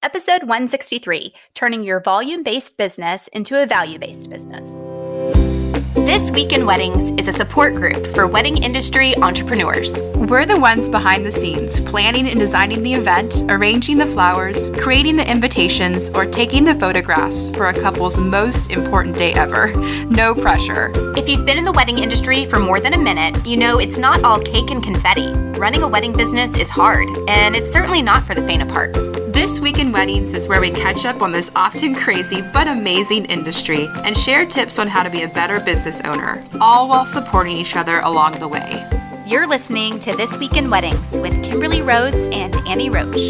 Episode 163, Turning Your Volume-Based Business into a Value-Based Business. This Week in Weddings is a support group for wedding industry entrepreneurs. We're the ones behind the scenes, planning and designing the event, arranging the flowers, creating the invitations, or taking the photographs for a couple's most important day ever. No pressure. If you've been in the wedding industry for more than a minute, you know it's not all cake and confetti. Running a wedding business is hard, and it's certainly not for the faint of heart. This Week in Weddings is where we catch up on this often crazy but amazing industry and share tips on how to be a better business owner, all while supporting each other along the way. You're listening to This Week in Weddings with Kimberly Rhodes and Annie Roach.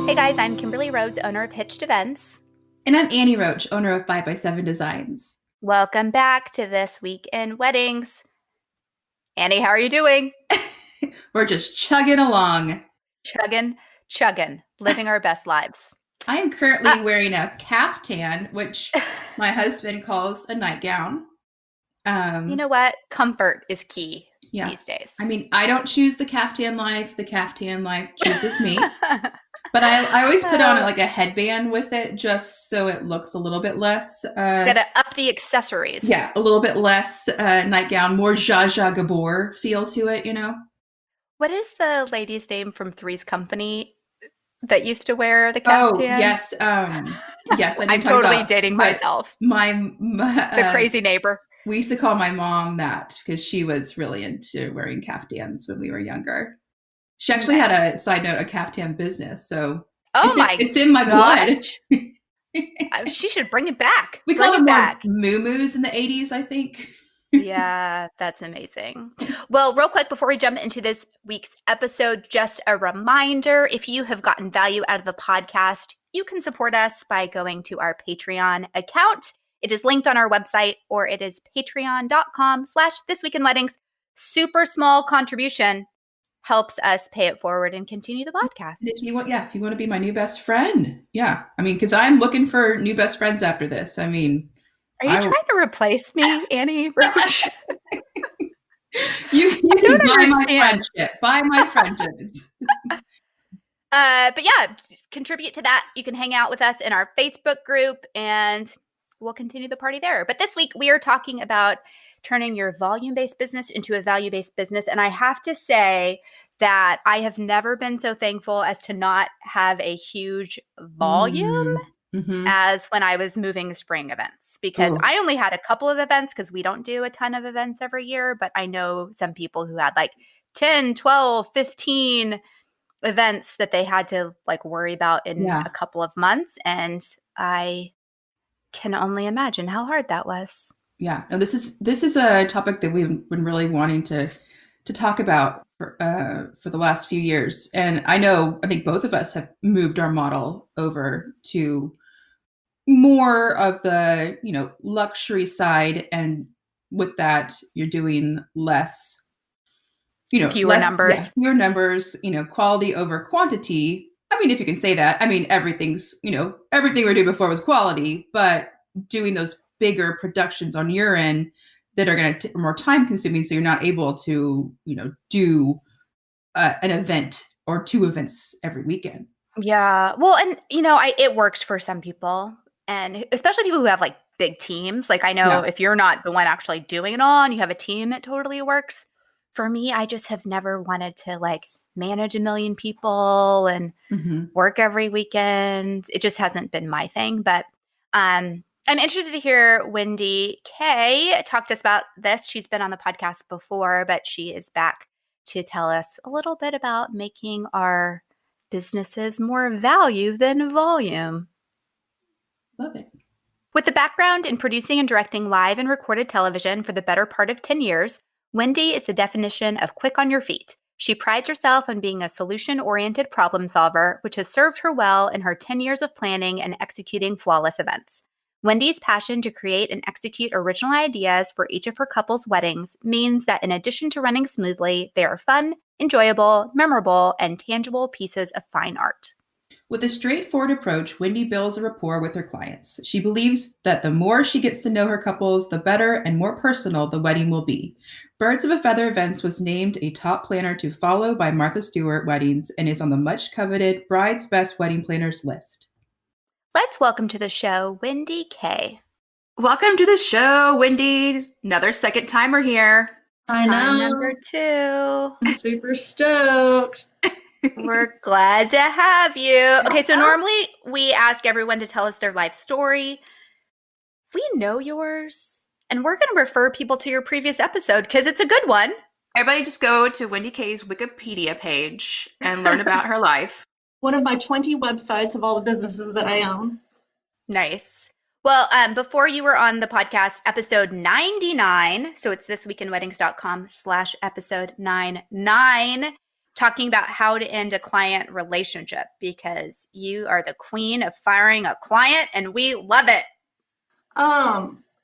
Hey guys, I'm Kimberly Rhodes, owner of Hitched Events. And I'm Annie Roach, owner of 5x7 Designs. Welcome back to This Week in Weddings. Annie, how are you doing? We're just chugging along. Chugging, living our best lives. I am currently wearing a caftan, which my husband calls a nightgown. You know what? Comfort is key these days. I mean, I don't choose the caftan life. The caftan life chooses me. But I always put on like a headband with it just so it looks a little bit less. Gotta up the accessories. Yeah, a little bit less nightgown, more Zsa Zsa Gabor feel to it, you know? What is the lady's name from Three's Company that used to wear the caftan? Oh, yes. Yes, I'm totally dating myself. The crazy neighbor. We used to call my mom that because she was really into wearing caftans when we were younger. She actually had a side note, a caftan business. So it's in my blood. She should bring it back. We called them back moo-moos in the 80s, I think. Yeah, that's amazing. Well, real quick, before we jump into this week's episode, just a reminder, if you have gotten value out of the podcast, you can support us by going to our Patreon account. It is linked on our website, or it is patreon.com/thisweekinweddings. Super small contribution helps us pay it forward and continue the podcast. If you want to be my new best friend. Yeah. I mean, because I'm looking for new best friends after this. I mean, are you trying to replace me, Annie Roach? you can buy my friendship. Buy my friendships. But yeah, contribute to that. You can hang out with us in our Facebook group and we'll continue the party there. But this week we are talking about turning your volume-based business into a value-based business. And I have to say that I have never been so thankful as to not have a huge volume as when I was moving spring events, because I only had a couple of events because we don't do a ton of events every year. But I know some people who had like 10, 12, 15 events that they had to like worry about in a couple of months. And I can only imagine how hard that was. Yeah, no, this is a topic that we've been really wanting to talk about for the last few years. And I think both of us have moved our model over to more of the, luxury side. And with that, you're doing less, fewer numbers. Yeah, fewer numbers, quality over quantity. I mean, if you can say that. I mean, everything we were doing before was quality, but doing those bigger productions on your end that are going to be more time consuming. So you're not able to, do an event or two events every weekend. Yeah. Well, and it works for some people, and especially people who have like big teams. Like I know if you're not the one actually doing it all and you have a team, that totally works. For me, I just have never wanted to like manage 1 million people and work every weekend. It just hasn't been my thing. But I'm interested to hear Wendy Kay talk to us about this. She's been on the podcast before, but she is back to tell us a little bit about making our businesses more value than volume. Love it. With a background in producing and directing live and recorded television for the better part of 10 years, Wendy is the definition of quick on your feet. She prides herself on being a solution-oriented problem solver, which has served her well in her 10 years of planning and executing flawless events. Wendy's passion to create and execute original ideas for each of her couples' weddings means that in addition to running smoothly, they are fun, enjoyable, memorable, and tangible pieces of fine art. With a straightforward approach, Wendy builds a rapport with her clients. She believes that the more she gets to know her couples, the better and more personal the wedding will be. Birds of a Feather Events was named a top planner to follow by Martha Stewart Weddings and is on the much coveted Bride's Best Wedding Planners list. Let's welcome to the show Wendy Kay. Welcome to the show, Wendy. Another second timer here. I know. Time number 2. I'm super stoked. We're glad to have you. Okay, so normally we ask everyone to tell us their life story. We know yours, and we're going to refer people to your previous episode because it's a good one. Everybody just go to Wendy Kay's Wikipedia page and learn about her life. One of my 20 websites of all the businesses that I own. Nice. Well, before you were on the podcast, episode 99, so it's thisweekinweddings.com/episode 99, talking about how to end a client relationship because you are the queen of firing a client and we love it.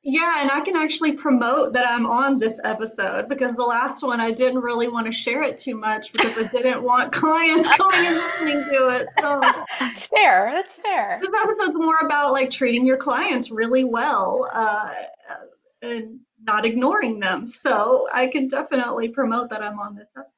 Yeah, and I can actually promote that I'm on this episode because the last one I didn't really want to share it too much because I didn't want clients coming and listening to it. So That's fair. That's fair. this episode's more about like treating your clients really well and not ignoring them. So I can definitely promote that I'm on this episode.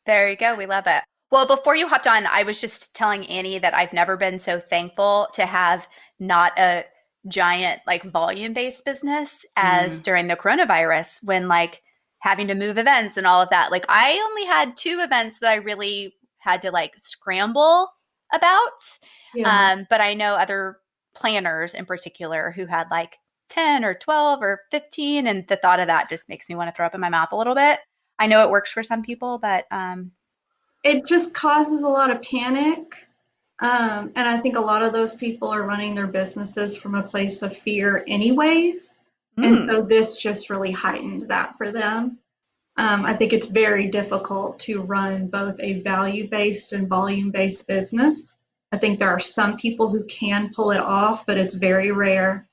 There you go. We love it. Well, before you hopped on, I was just telling Annie that I've never been so thankful to have not a giant like volume-based business as during the coronavirus when like having to move events and all of that. Like I only had 2 events that I really had to like scramble about. Yeah. But I know other planners in particular who had like 10 or 12 or 15. And the thought of that just makes me want to throw up in my mouth a little bit. I know it works for some people, but It just causes a lot of panic. And I think a lot of those people are running their businesses from a place of fear anyways. And so this just really heightened that for them. I think it's very difficult to run both a value-based and volume-based business. I think there are some people who can pull it off, but it's very rare.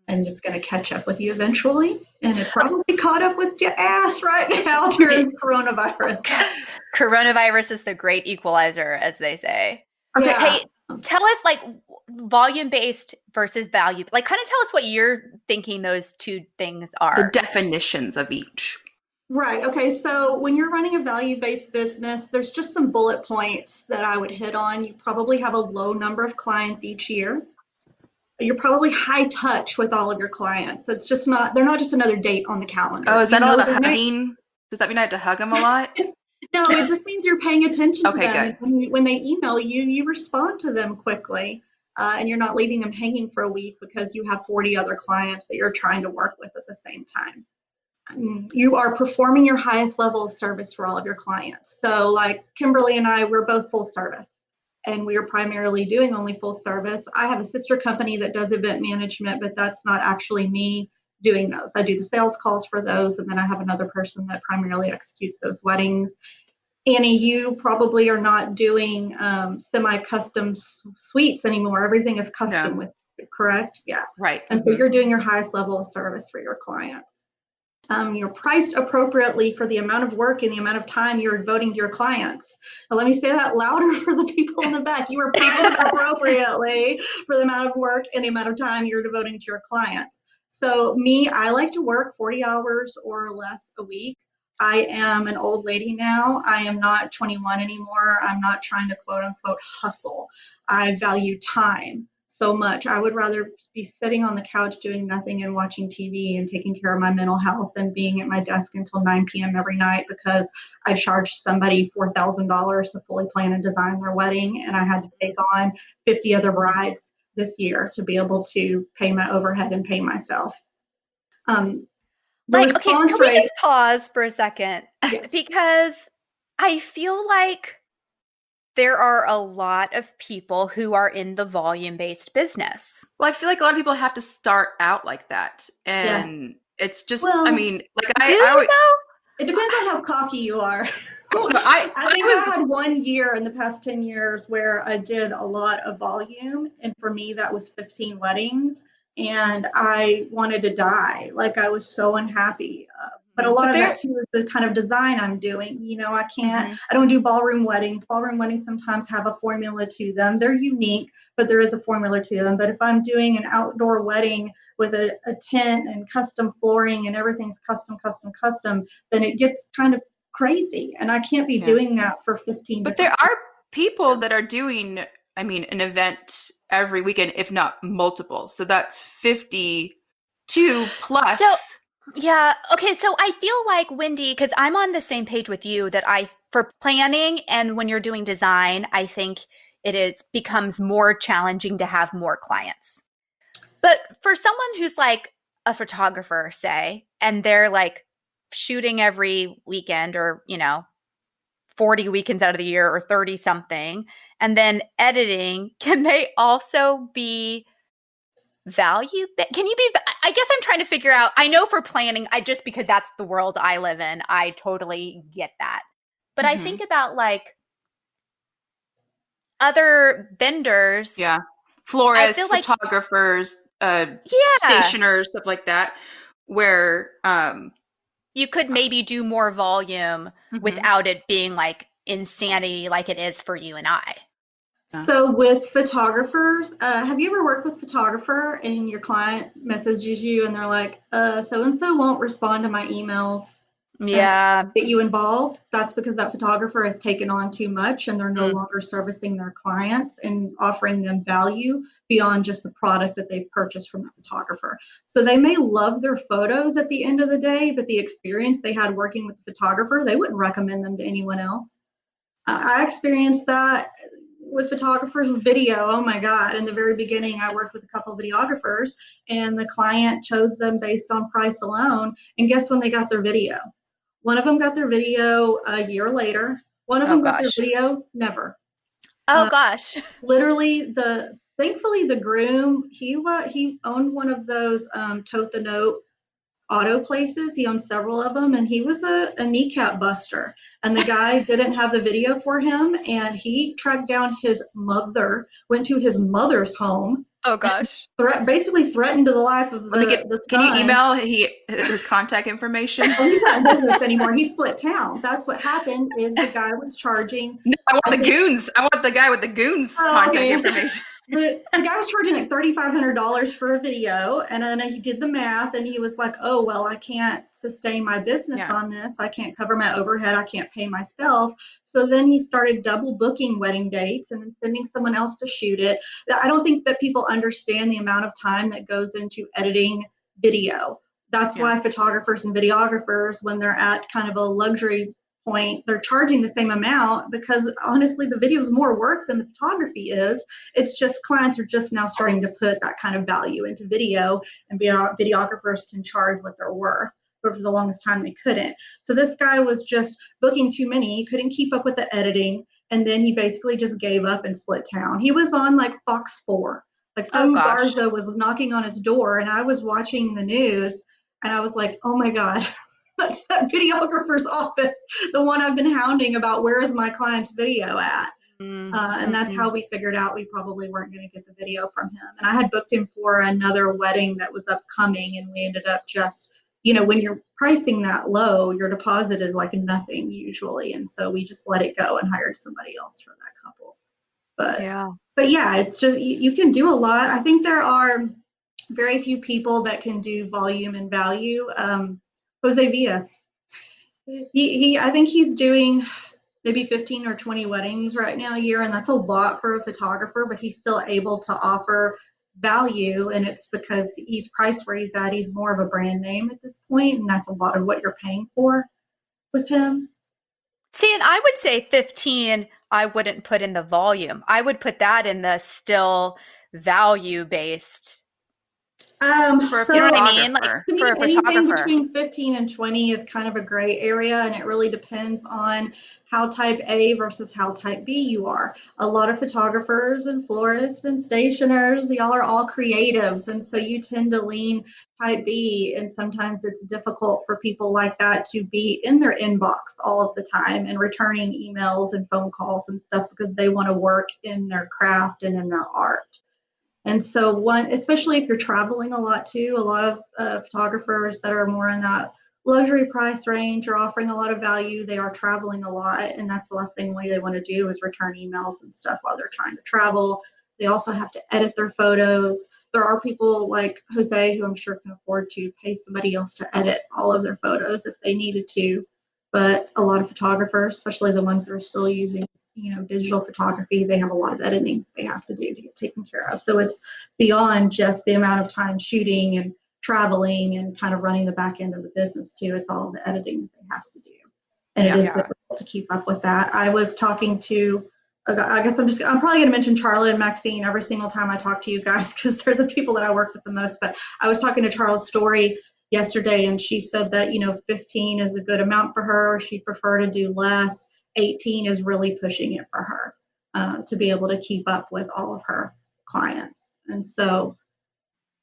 And it's going to catch up with you eventually. And it probably caught up with your ass right now during coronavirus. coronavirus is the great equalizer, as they say. Okay, Yeah. Hey, tell us like volume-based versus value. Like kind of tell us what you're thinking those 2 things are. the definitions of each. Right. Okay. So when you're running a value-based business, there's just some bullet points that I would hit on. You probably have a low number of clients each year. You're probably high touch with all of your clients. It's just not, they're not just another date on the calendar. Oh, is that a lot of their name. hugging? Does that mean I have to hug them a lot? No, it just means you're paying attention to Okay, them. And when they email you, you respond to them quickly. And you're not leaving them hanging for a week because you have 40 other clients that you're trying to work with at the same time. You are performing your highest level of service for all of your clients. So like Kimberly and I, we're both full service and we are primarily doing only full service. I have a sister company that does event management, but that's not actually me doing those. I do the sales calls for those. And then I have another person that primarily executes those weddings. Annie, you probably are not doing semi-custom suites anymore. Everything is custom with you, correct? Yeah. Right. And so you're doing your highest level of service for your clients. You're priced appropriately for the amount of work and the amount of time you're devoting to your clients. Now, let me say that louder for the people in the back. You are priced appropriately for the amount of work and the amount of time you're devoting to your clients. So me, I like to work 40 hours or less a week. I am an old lady now. I am not 21 anymore. I'm not trying to quote unquote hustle. I value time so much. I would rather be sitting on the couch doing nothing and watching TV and taking care of my mental health than being at my desk until 9 p.m. every night because I charged somebody $4,000 to fully plan and design their wedding. And I had to take on 50 other brides this year to be able to pay my overhead and pay myself. Like, okay, can we just pause for a second? Yes. Because I feel like there are a lot of people who are in the volume-based business. Well, I feel like a lot of people have to start out like that. And it's just, Well, I mean, like it depends on how cocky you are. I think I had 1 year in the past 10 years where I did a lot of volume. And for me, that was 15 weddings. And I wanted to die. Like I was so unhappy. But a lot of that too is the kind of design I'm doing. I don't do ballroom weddings. Ballroom weddings sometimes have a formula to them. They're unique, but there is a formula to them. But if I'm doing an outdoor wedding with a tent and custom flooring and everything's custom, then it gets kind of crazy. And I can't be doing that for 15 But there are people that are doing, an event every weekend, if not multiple. So that's 52 plus. So, yeah. Okay. So I feel like, Wendy, because I'm on the same page with you, that for planning and when you're doing design, I think becomes more challenging to have more clients. But for someone who's like a photographer, say, and they're like shooting every weekend or, 40 weekends out of the year or 30 something, and then editing, can they also be value? Can you be, I guess I'm trying to figure out, I know for planning, just because that's the world I live in, I totally get that. But I think about like other vendors. Yeah. Florists, photographers, stationers, stuff like that, where you could maybe do more volume without it being like insanity like it is for you and I. So with photographers, have you ever worked with a photographer and your client messages you and they're like, so-and-so won't respond to my emails? Yeah. Get you involved? That's because that photographer has taken on too much and they're no longer servicing their clients and offering them value beyond just the product that they've purchased from the photographer. So they may love their photos at the end of the day, but the experience they had working with the photographer, they wouldn't recommend them to anyone else. I experienced that with photographers with video. Oh my God. In the very beginning, I worked with a couple of videographers and the client chose them based on price alone. And guess when they got their video? One of them got their video a year later. One of them got their video never. Oh gosh. Literally, thankfully the groom, he owned one of those tote the note auto places. He owned several of them, and he was a kneecap buster. And the guy didn't have the video for him, and he tracked down his mother, went to his mother's home. Oh gosh! Basically threatened to the life of the son. Can you email his contact information? Oh, he's not in business anymore. He split town. That's what happened. Is the guy was charging? No, I want the goons. I want the guy with the goons contact information. The guy was charging like $3,500 for a video, and then he did the math, and he was like, "Oh well, I can't sustain my business on this. I can't cover my overhead. I can't pay myself." So then he started double booking wedding dates and then sending someone else to shoot it. I don't think that people understand the amount of time that goes into editing video. That's why photographers and videographers, when they're at kind of a luxury point, they're charging the same amount, because honestly the video is more work than the photography is. It's just clients are just now starting to put that kind of value into video, and videographers can charge what they're worth, but for the longest time they couldn't. So this guy was just booking too many. He couldn't keep up with the editing, and then he basically just gave up and split town. He was on like Fox 4, like Saul Garza was knocking on his door, and I was watching the news and I was like, oh my God, that's that videographer's office, the one I've been hounding about, where is my client's video at? And that's how we figured out we probably weren't going to get the video from him. And I had booked him for another wedding that was upcoming, and we ended up just, when you're pricing that low, your deposit is like nothing usually. And so we just let it go and hired somebody else for that couple. But yeah, it's just, you can do a lot. I think there are very few people that can do volume and value. Jose Villa, I think he's doing maybe 15 or 20 weddings right now a year, and that's a lot for a photographer, but he's still able to offer value, and it's because he's priced where he's at. He's more of a brand name at this point, and that's a lot of what you're paying for with him. See, and I would say 15, I wouldn't put in the volume. I would put that in the still value-based. You know what I mean? Like, to me, for a anything photographer. between 15 and 20 is kind of a gray area, and it really depends on how type A versus how type B you are. A lot of photographers and florists and stationers, y'all are all creatives, and so you tend to lean type B, and sometimes it's difficult for people like that to be in their inbox all of the time and returning emails and phone calls and stuff, because they want to work in their craft and in their art. And so especially if you're traveling a lot too, a lot of photographers that are more in that luxury price range are offering a lot of value. They are traveling a lot, and that's the last thing they want to do is return emails and stuff while they're trying to travel. They also have to edit their photos. There are people like Jose who I'm sure can afford to pay somebody else to edit all of their photos if they needed to. But a lot of photographers, especially the ones that are still using, digital photography, they have a lot of editing they have to do to get taken care of. So it's beyond just the amount of time shooting and traveling and kind of running the back end of the business too. It's all the editing that they have to do. And it is difficult to keep up with that. I was talking to, I guess I'm probably going to mention Charla and Maxine every single time I talk to you guys because they're the people that I work with the most. But I was talking to Charles Story yesterday, and she said that 15 is a good amount for her. She'd prefer to do less. 18 is really pushing it for her to be able to keep up with all of her clients. And so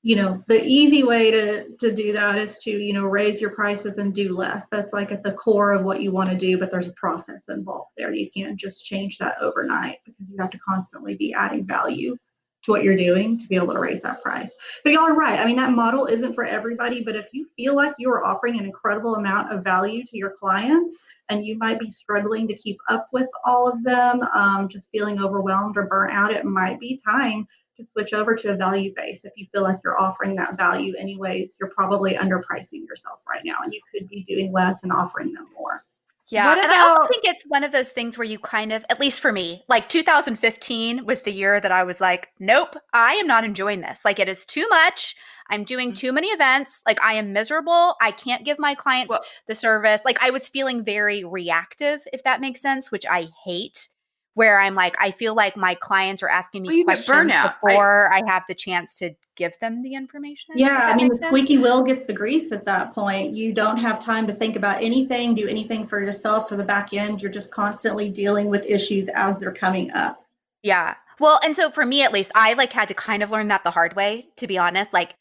the easy way to do that is to, raise your prices and do less. That's like at the core of what you want to do, but there's a process involved there. You can't just change that overnight because you have to constantly be adding value to what you're doing to be able to raise that price. But y'all are right. I mean, that model isn't for everybody, but if you feel like you are offering an incredible amount of value to your clients and you might be struggling to keep up with all of them, just feeling overwhelmed or burnt out, it might be time to switch over to a value base. If you feel like you're offering that value anyways, you're probably underpricing yourself right now and you could be doing less and offering them more. Yeah. And I also think it's one of those things where you kind of, at least for me, like 2015 was the year that I was like, nope, I am not enjoying this. Like it is too much. I'm doing too many events. Like I am miserable. I can't give my clients the service. Like I was feeling very reactive, if that makes sense, which I hate. Where I'm like, I feel like my clients are asking me questions before I have the chance to give them the information. Yeah, I mean, the squeaky wheel gets the grease at that point. You don't have time to think about anything, do anything for yourself for the back end. You're just constantly dealing with issues as they're coming up. Yeah. Well, and so for me, at least, I had to kind of learn that the hard way, to be honest. Like,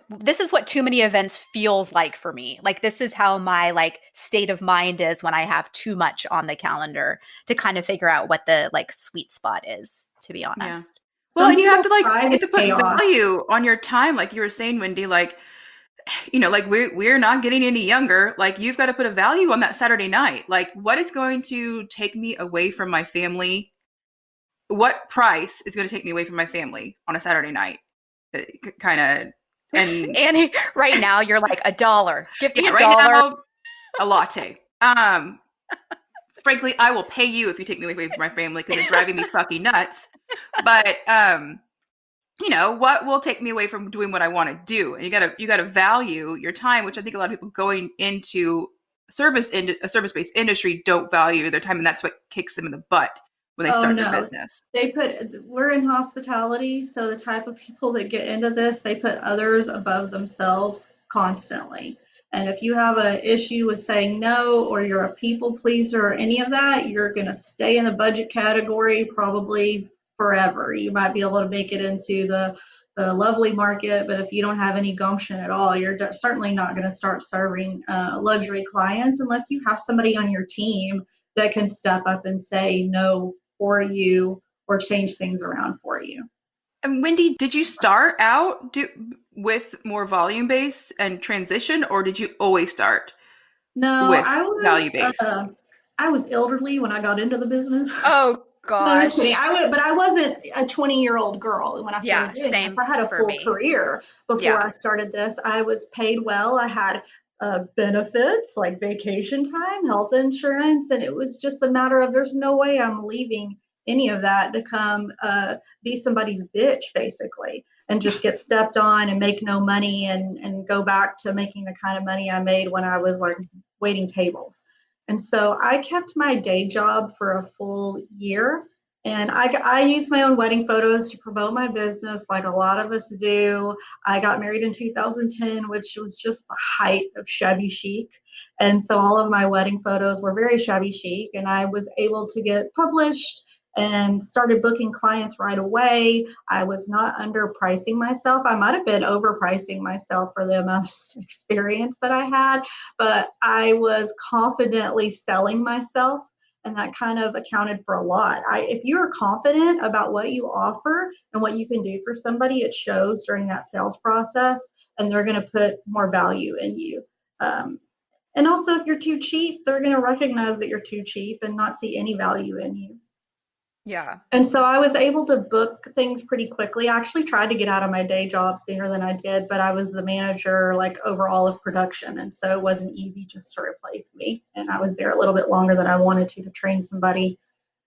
this is what too many events feels like for me. Like this is how my state of mind is when I have too much on the calendar to kind of figure out what the sweet spot is, to be honest. Yeah. Well, and you have to put value on your time, like you were saying, Wendy. Like, we're not getting any younger. Like you've got to put a value on that Saturday night. Like, what is going to take me away from my family? What price is going to take me away from my family on a Saturday night? Kind of. And Annie, right now you're like $1. Give me $1. Right now, a latte. Frankly, I will pay you if you take me away from my family because it's driving me fucking nuts. But what will take me away from doing what I want to do? And you gotta value your time, which I think a lot of people going into a service-based industry don't value their time, and that's what kicks them in the butt when they start their business. We're in hospitality, so the type of people that get into this, they put others above themselves constantly. And if you have an issue with saying no, or you're a people pleaser or any of that, you're going to stay in the budget category probably forever. You might be able to make it into the lovely market, but if you don't have any gumption at all, you're certainly not going to start serving luxury clients unless you have somebody on your team that can step up and say no for you or change things around for you. And Wendy, did you start out with more volume based and transition, or did you always start with value based? I was elderly when I got into the business. Oh gosh. No, I'm just kidding. But I wasn't a 20-year-old girl when I started doing it. I had a full career before I started this. I was paid well. I had benefits like vacation time, health insurance, and it was just a matter of there's no way I'm leaving any of that to come be somebody's bitch basically and just get stepped on and make no money and go back to making the kind of money I made when I was like waiting tables. And so I kept my day job for a full year. And I used my own wedding photos to promote my business like a lot of us do. I got married in 2010, which was just the height of shabby chic. And so all of my wedding photos were very shabby chic. And I was able to get published and started booking clients right away. I was not underpricing myself. I might have been overpricing myself for the amount of experience that I had, but I was confidently selling myself. And that kind of accounted for a lot. If you're confident about what you offer and what you can do for somebody, it shows during that sales process, and they're going to put more value in you. And also, if you're too cheap, they're going to recognize that you're too cheap and not see any value in you. Yeah. And so I was able to book things pretty quickly. I actually tried to get out of my day job sooner than I did, but I was the manager, like, over all of production. And so it wasn't easy just to replace me. And I was there a little bit longer than I wanted to train somebody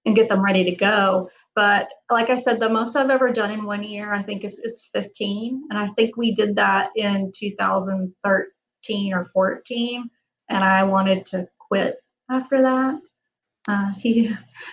and get them ready to go. But like I said, the most I've ever done in 1 year, I think, is 15. And I think we did that in 2013 or 14. And I wanted to quit after that.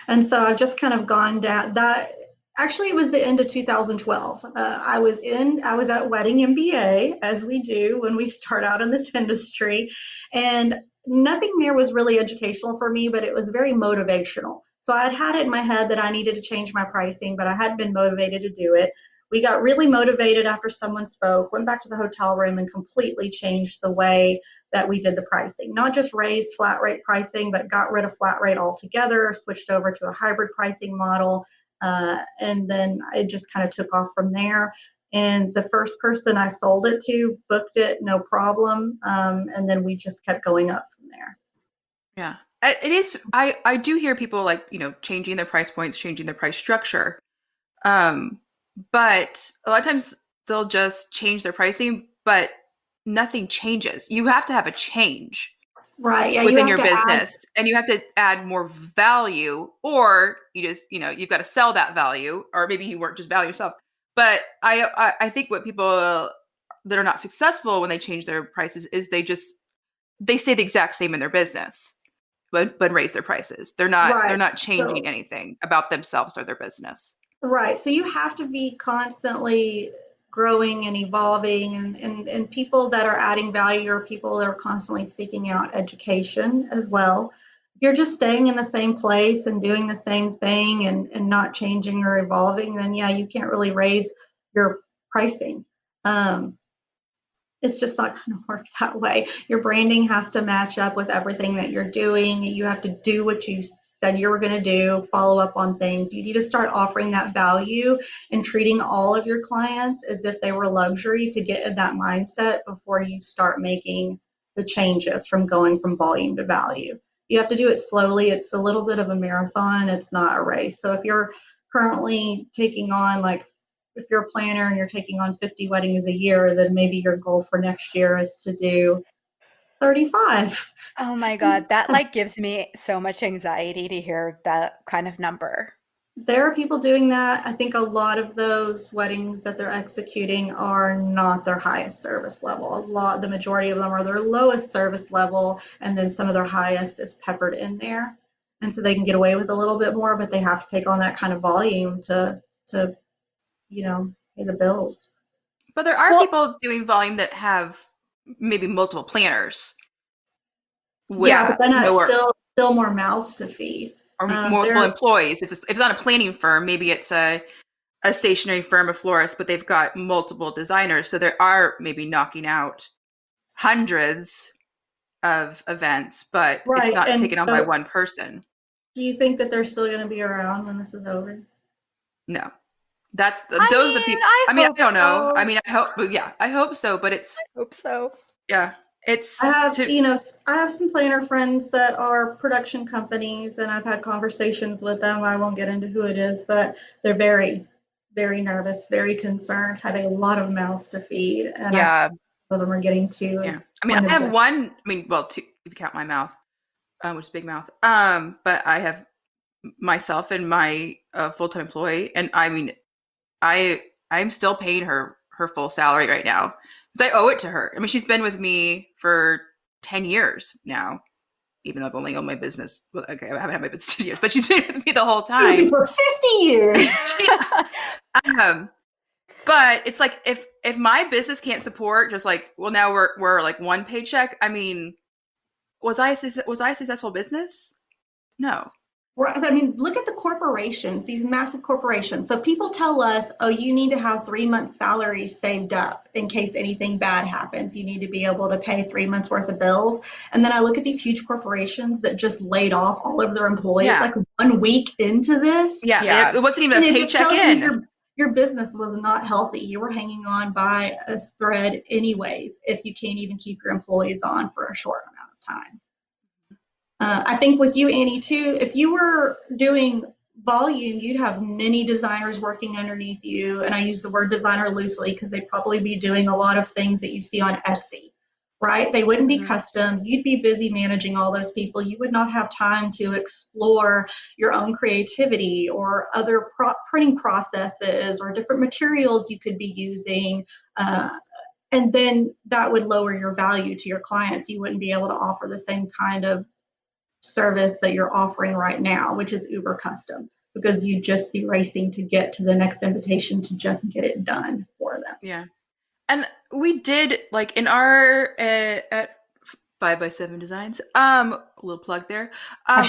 And so I've just kind of gone down that. Actually, it was the end of 2012. I was at Wedding MBA, as we do when we start out in this industry, and nothing there was really educational for me, but it was very motivational. So I had it in my head that I needed to change my pricing, but I hadn't been motivated to do it. We got really motivated after someone spoke, went back to the hotel room and completely changed the way that we did the pricing. Not just raised flat rate pricing, but got rid of flat rate altogether, switched over to a hybrid pricing model. And then it just kind of took off from there. And the first person I sold it to booked it, no problem. And then we just kept going up from there. Yeah. It is. I do hear people like, changing their price points, changing their price structure. But a lot of times they'll just change their pricing, but nothing changes. You have to have a change right within your business, and you have to add more value, or you just, you've got to sell that value, or maybe you weren't just value yourself. But I think what people that are not successful when they change their prices is they stay the exact same in their business, but raise their prices. They're not changing anything about themselves or their business. Right. So you have to be constantly growing and evolving, and people that are adding value are people that are constantly seeking out education as well. If you're just staying in the same place and doing the same thing and not changing or evolving, then yeah, you can't really raise your pricing. It's just not going to work that way. Your branding has to match up with everything that you're doing. You have to do what you said you were going to do, follow up on things. You need to start offering that value and treating all of your clients as if they were luxury to get in that mindset before you start making the changes from going from volume to value. You have to do it slowly. It's a little bit of a marathon. It's not a race. So if you're currently taking on, if you're a planner and you're taking on 50 weddings a year, then maybe your goal for next year is to do 35. Oh my God, that gives me so much anxiety to hear that kind of number. There are people doing that. I think a lot of those weddings that they're executing are not their highest service level. The majority of them are their lowest service level, and then some of their highest is peppered in there. And so they can get away with a little bit more, but they have to take on that kind of volume to pay the bills. But there are people doing volume that have maybe multiple planners. But then it's still more mouths to feed. Or multiple employees. If it's not a planning firm, maybe it's a stationary firm, a florist, but they've got multiple designers. So they are maybe knocking out hundreds of events, but it's not taken on by one person. Do you think that they're still going to be around when this is over? No. Those are the people. I don't know. I mean, I hope, but yeah, I hope so, but I hope so. Yeah. I have some planner friends that are production companies, and I've had conversations with them. I won't get into who it is, but they're very, very nervous, very concerned, having a lot of mouths to feed. And some of them are getting to. Yeah. I mean, I have one, two, if you count my mouth, which is big mouth. But I have myself and my full-time employee, and I mean, I'm still paying her full salary right now because I owe it to her. I mean, she's been with me for 10 years now, even though I've only owned my business. Well, okay, I haven't had my business 10 years, but she's been with me the whole time. For 50 years. But it's like, if my business can't support just now we're like one paycheck. I mean, was I a successful business? No. I mean, look at the corporations, these massive corporations. So people tell us, oh, you need to have 3 months' salary saved up in case anything bad happens. You need to be able to pay 3 months worth of bills. And then I look at these huge corporations that just laid off all of their employees 1 week into this. Yeah. It wasn't even a paycheck in. your business was not healthy. You were hanging on by a thread anyways, if you can't even keep your employees on for a short amount of time. I think with you, Annie, too, if you were doing volume, you'd have many designers working underneath you. And I use the word designer loosely because they'd probably be doing a lot of things that you see on Etsy, right? They wouldn't be custom. You'd be busy managing all those people. You would not have time to explore your own creativity or other printing processes or different materials you could be using. And then that would lower your value to your clients. You wouldn't be able to offer the same kind of service that you're offering right now, which is uber custom, because you'd just be racing to get to the next invitation to just get it done for them. Yeah. And we did, like, in our at 5x7 Designs, a little plug there.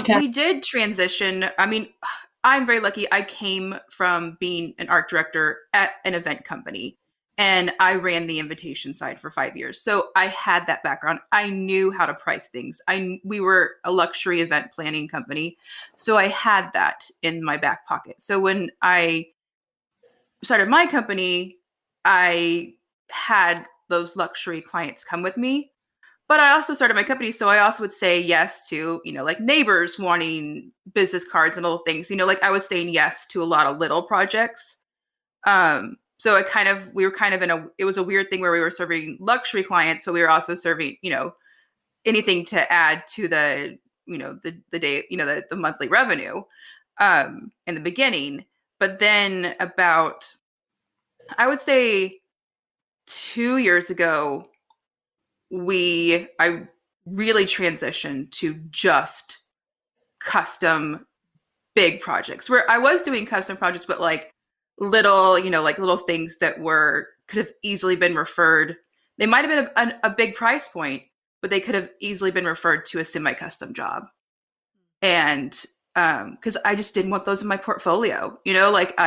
We did transition. I mean, I'm very lucky. I came from being an art director at an event company, and I ran the invitation side for 5 years. So I had that background. I knew how to price things. We were a luxury event planning company, so I had that in my back pocket. So when I started my company, I had those luxury clients come with me. But I also started my company, so I also would say yes to, like neighbors wanting business cards and little things. Like I was saying yes to a lot of little projects. So we were kind of it was a weird thing where we were serving luxury clients, but we were also serving, anything to add to the, the day, the monthly revenue, in the beginning. But then I would say 2 years ago, I really transitioned to just custom big projects, where I was doing custom projects, but like little, like little things that could have easily been referred. They might have been a big price point, but they could have easily been referred to a semi-custom job. And because I just didn't want those in my portfolio, like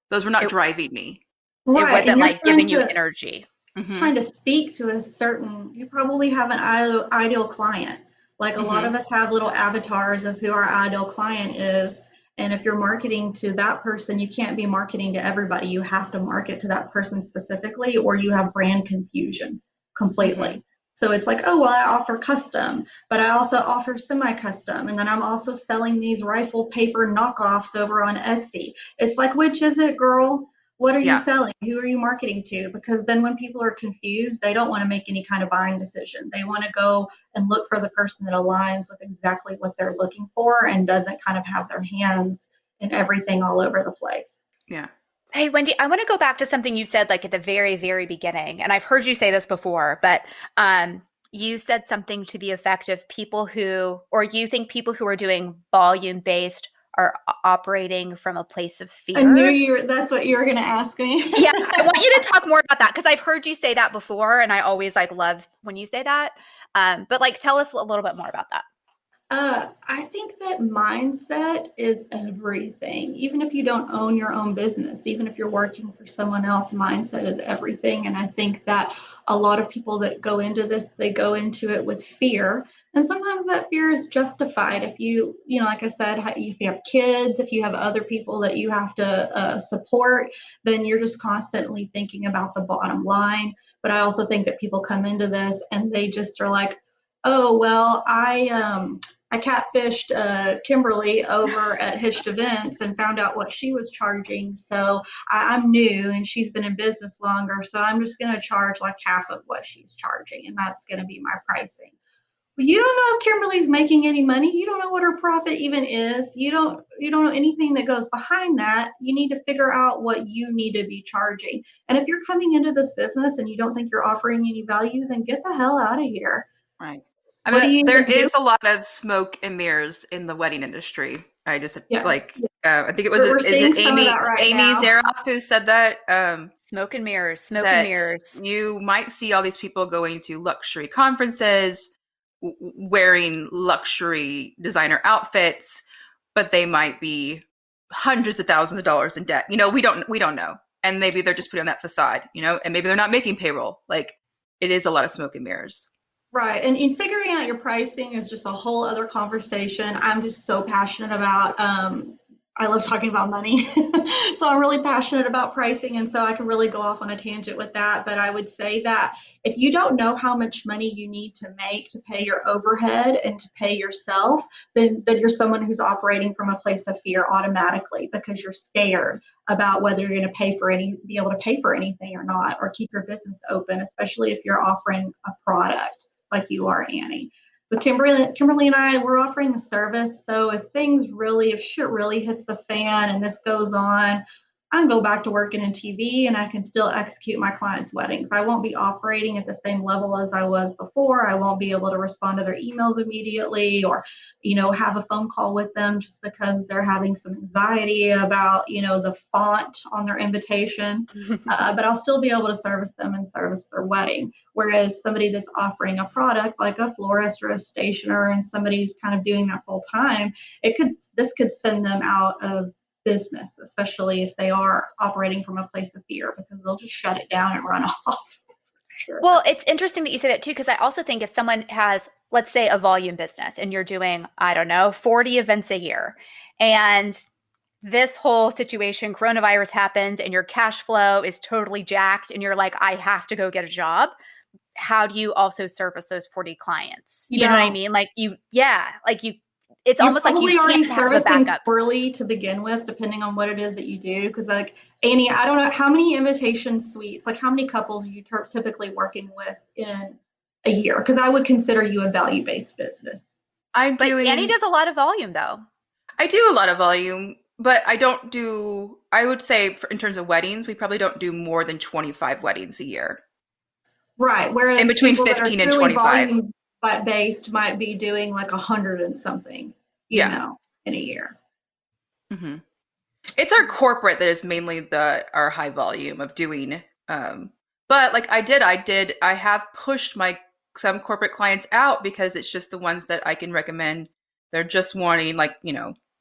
those were not driving me. Right. It wasn't like giving you energy. Trying to speak to you probably have an ideal client. Like a lot of us have little avatars of who our ideal client is. And if you're marketing to that person, you can't be marketing to everybody. You have to market to that person specifically, or you have brand confusion completely. So it's like, oh, well, I offer custom, but I also offer semi-custom. And then I'm also selling these rifle paper knockoffs over on Etsy. It's like, which is it, girl? What are you selling? Who are you marketing to? Because then when people are confused, they don't want to make any kind of buying decision. They want to go and look for the person that aligns with exactly what they're looking for and doesn't kind of have their hands in everything all over the place. Yeah. Hey, Wendy, I want to go back to something you said like at the very, very beginning. And I've heard you say this before, but you said something to the effect of you think people who are doing volume-based are operating from a place of fear. I knew that's what you were going to ask me. Yeah, I want you to talk more about that, because I've heard you say that before, and I always love when you say that. But tell us a little bit more about that. I think that mindset is everything. Even if you don't own your own business, even if you're working for someone else, mindset is everything. And I think that a lot of people that go into this, they go into it with fear. And sometimes that fear is justified. If like I said, if you have kids, if you have other people that you have to support, then you're just constantly thinking about the bottom line. But I also think that people come into this and they just are like, oh, well, I catfished Kimberly over at Hitched Events and found out what she was charging. So I'm new and she's been in business longer. So I'm just going to charge like half of what she's charging. And that's going to be my pricing. But you don't know if Kimberly's making any money. You don't know what her profit even is. You don't know anything that goes behind that. You need to figure out what you need to be charging. And if you're coming into this business and you don't think you're offering any value, then get the hell out of here. Right. I mean, there is a lot of smoke and mirrors in the wedding industry. I just I think it was Amy Zaroff who said that. Smoke and mirrors. You might see all these people going to luxury conferences, wearing luxury designer outfits, but they might be hundreds of thousands of dollars in debt. We don't know, and maybe they're just putting on that facade. And maybe they're not making payroll. Like, it is a lot of smoke and mirrors. Right. And in figuring out your pricing is just a whole other conversation. I'm just so passionate about I love talking about money. So I'm really passionate about pricing. And so I can really go off on a tangent with that. But I would say that if you don't know how much money you need to make to pay your overhead and to pay yourself, then you're someone who's operating from a place of fear automatically because you're scared about whether you're going to be able to pay for anything or not, or keep your business open, especially if you're offering a product like you are, Annie. But Kimberly and I, we're offering a service. So if shit really hits the fan and this goes on, I can go back to working in TV and I can still execute my clients' weddings. I won't be operating at the same level as I was before. I won't be able to respond to their emails immediately or, have a phone call with them just because they're having some anxiety about, the font on their invitation. But I'll still be able to service them and service their wedding. Whereas somebody that's offering a product like a florist or a stationer and somebody who's kind of doing that full time, this could send them out of business, especially if they are operating from a place of fear, because they'll just shut it down and run off. Sure. Well, it's interesting that you say that too, because I also think if someone has, let's say, a volume business and you're doing, I don't know, 40 events a year, and this whole situation, coronavirus happens, and your cash flow is totally jacked, and you're like, I have to go get a job. How do you also service those 40 clients? You know what I mean? It's You're almost like probably you already can't have a servicing backup. poorly to begin with, depending on what it is that you do. Because, like, Annie, I don't know how many invitation suites, like how many couples are you typically working with in a year? Because I would consider you a value-based business. But Annie does a lot of volume, though. I do a lot of volume, but I would say in terms of weddings, we probably don't do more than 25 weddings a year. Right. Whereas in between people 15 that are and truly 25. volume based might be doing like 100 and something, in a year. Mm-hmm. It's our corporate that is mainly our high volume of doing. But like I have pushed some corporate clients out because it's just the ones that I can recommend. They're just wanting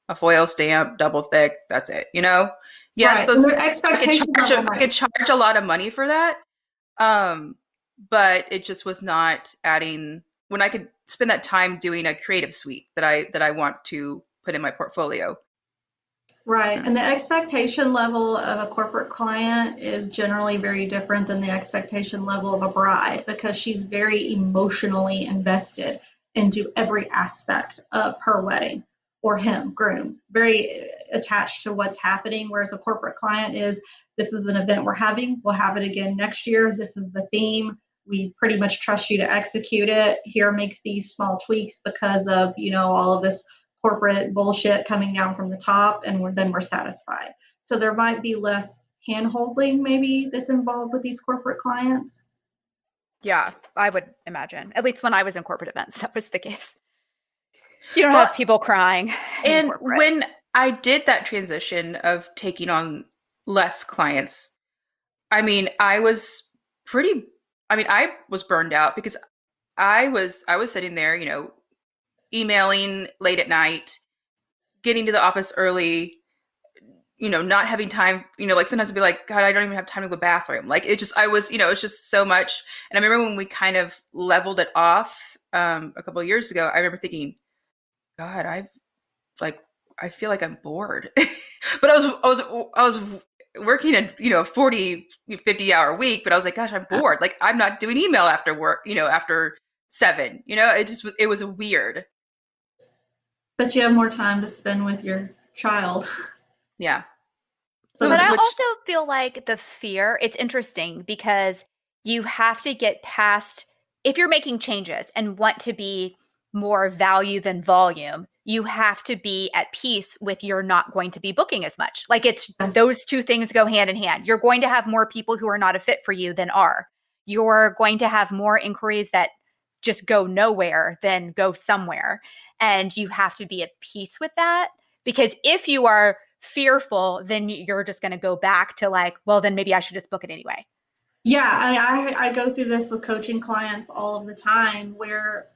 a foil stamp, double thick. That's it. Yes, right. Their expectation I could charge a lot of money for that. But it just was not adding when I could spend that time doing a creative suite that I want to put in my portfolio. Right. And the expectation level of a corporate client is generally very different than the expectation level of a bride because she's very emotionally invested into every aspect of her wedding or him, groom, very attached to what's happening. Whereas a corporate client is, this is an event we're having, we'll have it again next year. This is the theme. We pretty much trust you to execute it. Here, make these small tweaks because of, all of this corporate bullshit coming down from the top, and then we're satisfied. So there might be less hand-holding maybe that's involved with these corporate clients. Yeah, I would imagine. At least when I was in corporate events, that was the case. You don't have people crying. And when I did that transition of taking on less clients, I was burned out because I was sitting there, emailing late at night, getting to the office early, not having time, like sometimes I'd be like, God, I don't even have time to go to the bathroom. Like it's just so much. And I remember when we kind of leveled it off a couple of years ago, I remember thinking, God, I feel like I'm bored. But I was working a 40, 50 hour week, but I was like, gosh, I'm bored. Like I'm not doing email after work, after 7, it was weird. But you have more time to spend with your child. Yeah. But I also feel like the fear, it's interesting because you have to get past, if you're making changes and want to be more value than volume, you have to be at peace with you're not going to be booking as much. Like those two things go hand in hand. You're going to have more people who are not a fit for you than are. You're going to have more inquiries that just go nowhere than go somewhere. And you have to be at peace with that, because if you are fearful, then you're just going to go back to like, well, then maybe I should just book it anyway. Yeah, I go through this with coaching clients all of the time where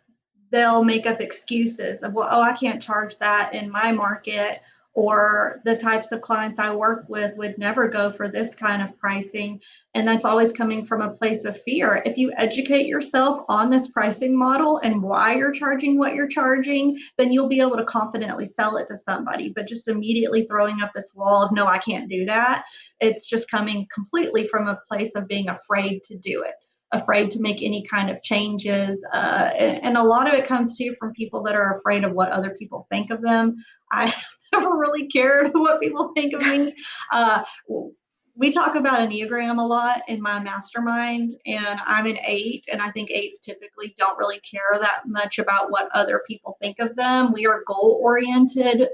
they'll make up excuses of, well, oh, I can't charge that in my market, or the types of clients I work with would never go for this kind of pricing. And that's always coming from a place of fear. If you educate yourself on this pricing model and why you're charging what you're charging, then you'll be able to confidently sell it to somebody. But just immediately throwing up this wall of, no, I can't do that, it's just coming completely from a place of being afraid to do it, afraid to make any kind of changes. And a lot of it comes too from people that are afraid of what other people think of them. I never really cared what people think of me. We talk about Enneagram a lot in my mastermind, and I'm an 8, and I think 8s typically don't really care that much about what other people think of them. We are goal-oriented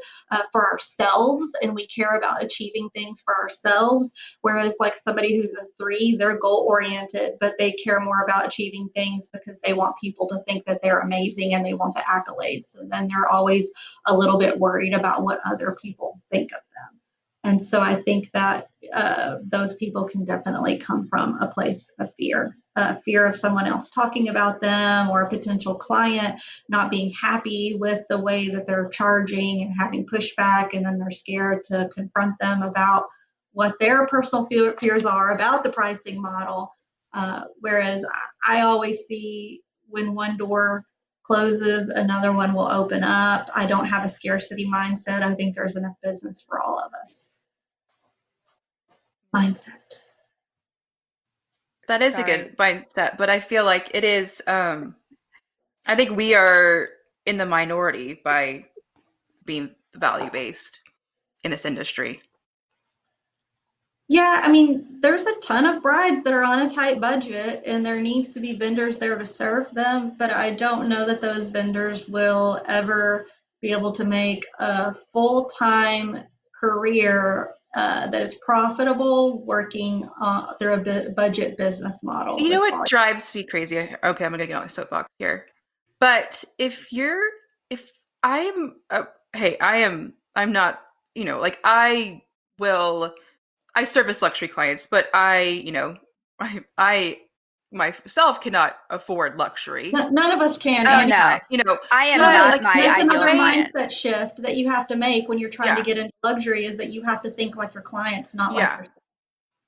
for ourselves, and we care about achieving things for ourselves, whereas like somebody who's a 3, they're goal-oriented, but they care more about achieving things because they want people to think that they're amazing and they want the accolades. So then they're always a little bit worried about what other people think of them. And so I think that those people can definitely come from a place of fear, fear of someone else talking about them, or a potential client not being happy with the way that they're charging and having pushback. And then they're scared to confront them about what their personal fears are about the pricing model. Whereas I always see when one door closes, another one will open up. I don't have a scarcity mindset. I think there's enough business for all of us. Mindset. That is a good mindset, but I feel like it is, I think we are in the minority by being value-based in this industry. Yeah, I mean, there's a ton of brides that are on a tight budget, and there needs to be vendors there to serve them, but I don't know that those vendors will ever be able to make a full-time career that is profitable working through a budget business model. You know what drives me crazy? Okay, I'm gonna get on my soapbox here. But I'm not, like I service luxury clients, but I myself cannot afford luxury. None of us can. Oh, no. I am not my ideal client. Mindset shift that you have to make when you're trying to get into luxury is that you have to think like your clients, not like yourself.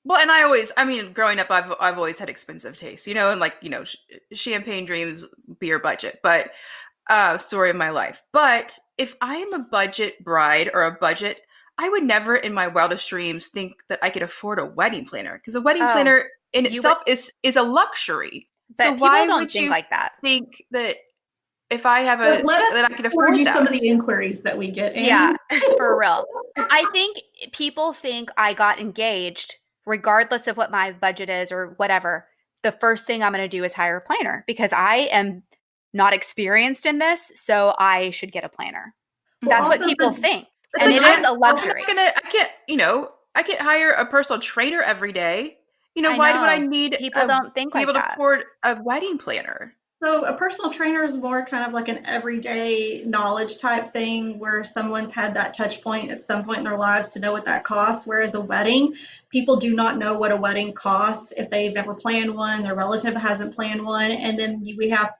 Well, and growing up, I've always had expensive taste, and champagne dreams, beer budget, but story of my life. But if I am a budget bride or a budget, I would never in my wildest dreams think that I could afford a wedding planner, because a wedding planner in itself is a luxury. But so people why don't would think you like that? Think that if I have that I could afford you that? Some of the inquiries that we get. Yeah, for real. I think people think I got engaged regardless of what my budget is or whatever. The first thing I'm going to do is hire a planner because I am not experienced in this, so I should get a planner. That's what people think. And it is a luxury. I can't hire a personal trainer every day. Why would I need people don't think be like able that. to afford a wedding planner? So a personal trainer is more kind of like an everyday knowledge type thing where someone's had that touch point at some point in their lives to know what that costs. Whereas a wedding, people do not know what a wedding costs if they've never planned one, their relative hasn't planned one. And then we have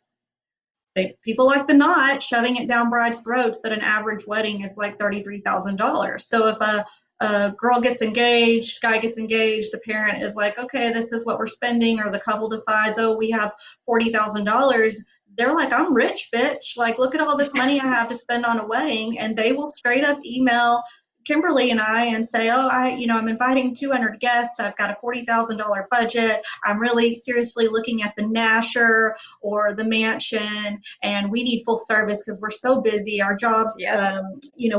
people like the knot shoving it down brides' throats that an average wedding is like $33,000. So if a girl gets engaged, guy gets engaged, the parent is like, okay, this is what we're spending, or the couple decides, oh, we have $40,000. They're like, I'm rich, bitch. Like, look at all this money I have to spend on a wedding. And they will straight up email Kimberly and I and say, oh, I'm inviting 200 guests. I've got a $40,000 budget. I'm really seriously looking at the Nasher or the mansion, and we need full service because we're so busy. Our jobs, we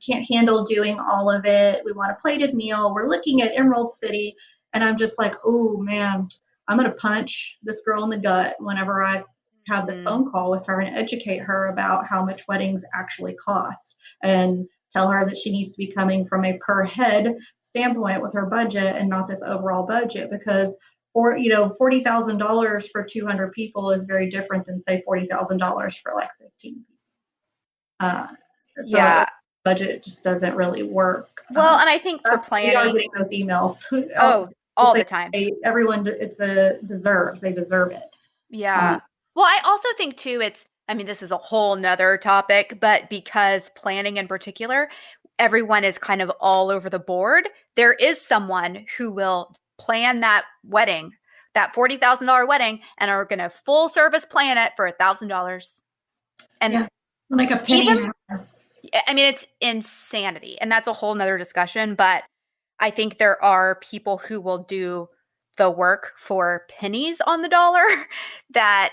can't handle doing all of it. We want a plated meal. We're looking at Emerald City. And I'm just like, oh, man, I'm going to punch this girl in the gut whenever I have this phone call with her and educate her about how much weddings actually cost, and tell her that she needs to be coming from a per head standpoint with her budget and not this overall budget, because $40,000 for 200 people is very different than say $40,000 for like 15 people. So budget just doesn't really work. Well, and I think for planning, we are getting those emails. all the time. Everyone, they deserve it. Yeah. Well, I also think too, this is a whole nother topic, but because planning in particular, everyone is kind of all over the board, there is someone who will plan that wedding, that $40,000 wedding, and are going to full service plan it for $1,000. And Yeah, like a penny even, an hour. I mean, it's insanity. And that's a whole nother discussion. But I think there are people who will do the work for pennies on the dollar that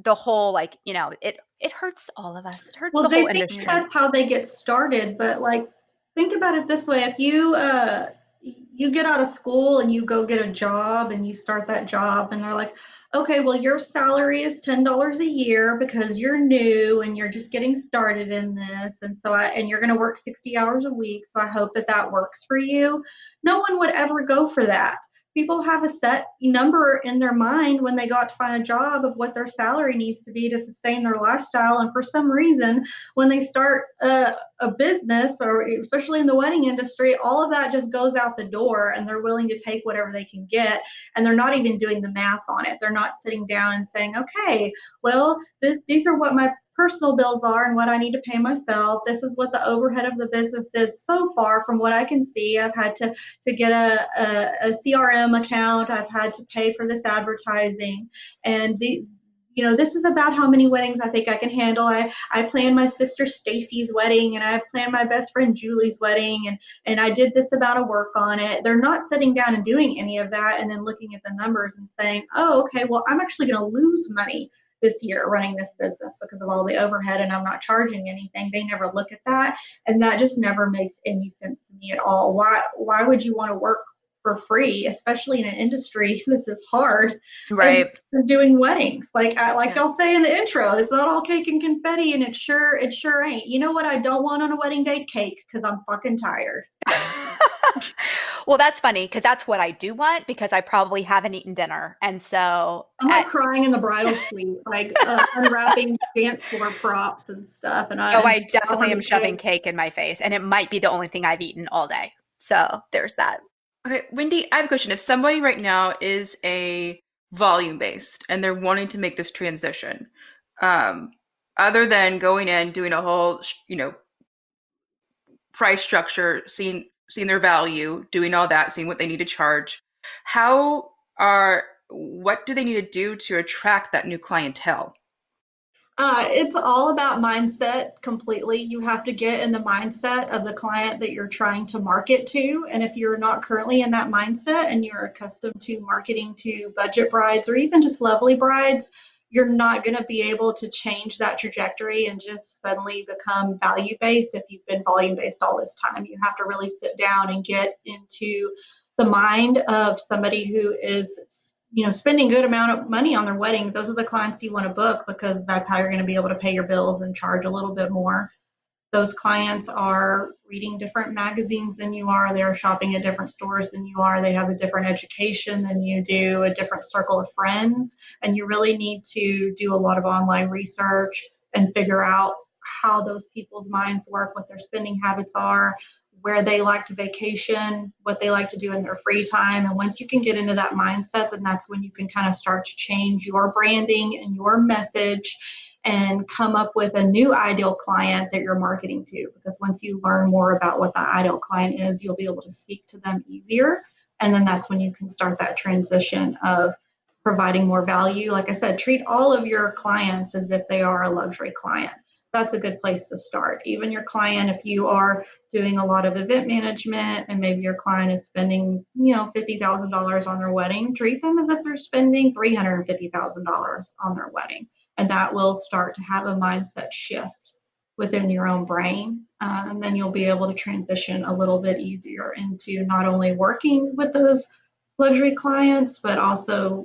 the whole, like, you know, it hurts all of us. It hurts Well, the they whole think industry. that's how they get started, but like think about it this way. If you get out of school and you go get a job and you start that job and they're like, okay, well, your salary is $10 a year because you're new and you're just getting started in this. And you're going to work 60 hours a week. So I hope that that works for you. No one would ever go for that. People have a set number in their mind when they go out to find a job of what their salary needs to be to sustain their lifestyle. And for some reason, when they start a business, or especially in the wedding industry, all of that just goes out the door and they're willing to take whatever they can get. And they're not even doing the math on it. They're not sitting down and saying, okay, well, these are what my personal bills are and what I need to pay myself. This is what the overhead of the business is so far from what I can see. I've had to get a CRM account. I've had to pay for this advertising. And this is about how many weddings I think I can handle. I planned my sister Stacy's wedding and I planned my best friend Julie's wedding and I did this amount of work on it. They're not sitting down and doing any of that and then looking at the numbers and saying, oh, okay, well, I'm actually going to lose money this year running this business because of all the overhead and I'm not charging anything. They never look at that. And that just never makes any sense to me at all. Why would you want to work for free, especially in an industry that's as hard as doing weddings? Like y'all say in the intro, it's not all cake and confetti, and it sure ain't. You know what I don't want on a wedding day? Cake, because I'm fucking tired. Well, that's funny because that's what I do want because I probably haven't eaten dinner. And so I'm like crying in the bridal suite, like unwrapping dance floor props and stuff. And I definitely am shoving cake in my face, and it might be the only thing I've eaten all day. So there's that. Okay, Wendy, I have a question. If somebody right now is a volume-based and they're wanting to make this transition, other than going in, doing a whole, price structure, seeing their value, doing all that, seeing what they need to charge, what do they need to do to attract that new clientele? It's all about mindset completely. You have to get in the mindset of the client that you're trying to market to. And if you're not currently in that mindset and you're accustomed to marketing to budget brides or even just lovely brides, you're not going to be able to change that trajectory and just suddenly become value-based if you've been volume-based all this time. You have to really sit down and get into the mind of somebody who is spending good amount of money on their wedding. Those are the clients you want to book because that's how you're going to be able to pay your bills and charge a little bit more. Those clients are reading different magazines than you are. They're shopping at different stores than you are. They have a different education than you do, a different circle of friends. And you really need to do a lot of online research and figure out how those people's minds work, what their spending habits are, where they like to vacation, what they like to do in their free time. And once you can get into that mindset, then that's when you can kind of start to change your branding and your message and come up with a new ideal client that you're marketing to. Because once you learn more about what the ideal client is, you'll be able to speak to them easier. And then that's when you can start that transition of providing more value. Like I said, treat all of your clients as if they are a luxury client. That's a good place to start. Even your client, if you are doing a lot of event management and maybe your client is spending, $50,000 on their wedding, treat them as if they're spending $350,000 on their wedding. And that will start to have a mindset shift within your own brain. And then you'll be able to transition a little bit easier into not only working with those luxury clients, but also